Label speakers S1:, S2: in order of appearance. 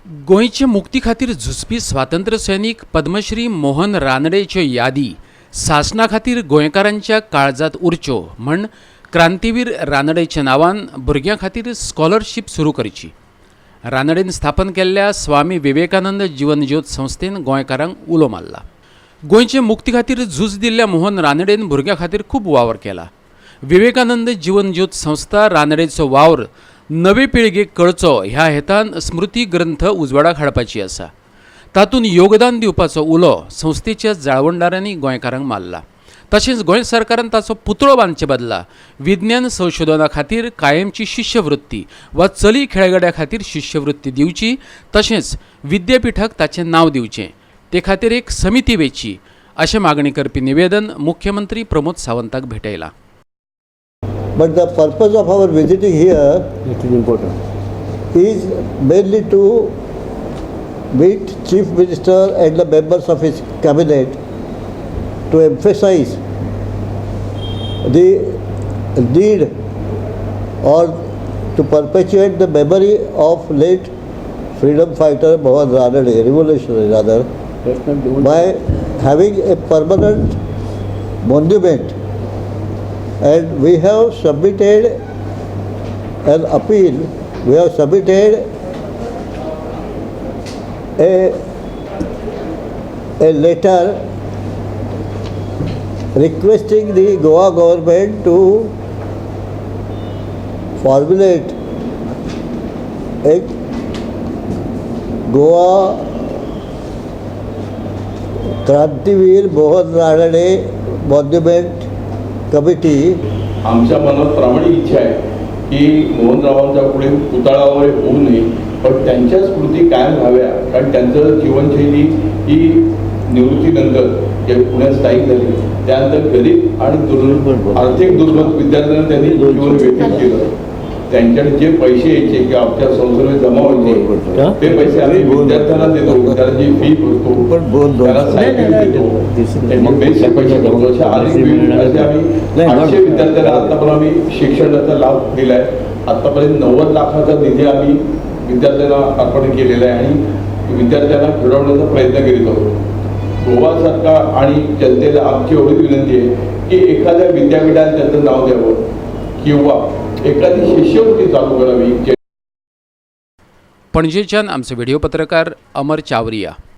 S1: गोंयचे मुक्ती खातीर झुजपी स्वातंत्र्य सैनीक पद्मश्री मोहन रानडेचे यादी शासना खातीर गोंयकारांच्या काळजात उरच्यो म्हण क्रांतीवीर रानडेच्या नांवान भुरग्यां खातीर स्कॉलरशीप सुरू करची। रानडेन स्थापन केल्ल्या स्वामी विवेकानंद जीवन ज्योत संस्थेन गोंयकारांक उलो मारला। गोंयचे मुक्ती खातीर झूज दिल्ल्या मोहन रानडेन भुरग्यां खातीर खूब वावर केला। विवेकानंद जीवन ज्योत संस्था रानडेचो वावर नवे पिळगेक कळचो ह्या हेतान स्मृती ग्रंथ उजवाडाक हाडपाची आसा। तातूंत योगदान दिवपाचो उलो संस्थेच्या जाळवणदारांनी गोंयकारांक मारला। तशेंच गोंय सरकारान ताचो पुतळो बांदचे बदला विज्ञान संशोधना खातीर कायमची शिश्यवृत्ती वा चली खेळगड्या खातीर शिश्यवृत्ती दिवची, तशेंच विद्यापीठाक ताचें नांव दिवचें, ते खातीर एक समिती वेचची अशें मागणी करपी निवेदन मुख्यमंत्री Pramod सावंताक भेटयलां।
S2: But the purpose of our visiting here is mainly to meet Chief Minister and the members of his cabinet to emphasize the need or to perpetuate the memory of late freedom fighter Mohan Ranade, revolutionary rather, by having a permanent monument. And we have submitted an appeal, we have submitted a letter requesting the Goa government to formulate a Goa Krantiveer Mohan Ranade monument committee.
S3: आमच्या मनात प्रामाणिक इच्छा आहे की मोहनरावांचा पुढे पुतळा वगैरे होऊ नये, पण त्यांच्या स्मृती कायम व्हाव्या, कारण त्यांचं जीवनशैली ही निवृत्तीनंतर जे पुण्यात स्थायिक झाली त्यानंतर गरीब आणि आर्थिक दुर्बल विद्यार्थ्यांना त्यांनी जीवन व्यतीत केलं। त्यांच्याकडे जे पैसे यायचे किंवा आमच्या संस्थेमध्ये जमा व्हायचे ते पैसे आम्ही विद्यार्थ्यांना देतो, विद्यार्थ्यांची फी भरतो, त्यांना सायकल देतो, त्यांनी बेसिक पैसे भरतो। अशा असे आम्ही 800 विद्यार्थ्यांना आतापर्यंत आम्ही शिक्षणाचा लाभ दिला आहे। आतापर्यंत 90 लाखाचा निधी आम्ही विद्यार्थ्यांना अर्पण केलेला आहे आणि विद्यार्थ्यांना घडवण्याचा प्रयत्न करीत आहोत। गोवा सरकार आणि जनतेला आमची एवढी विनंती आहे की एखाद्या विद्यापीठाने त्याचं नाव द्यावं किंवा एखादी शिष्यवृत्ती चालू करावी।
S1: पणजेच्यान आमचे व्हिडिओ पत्रकार अमर चावरिया।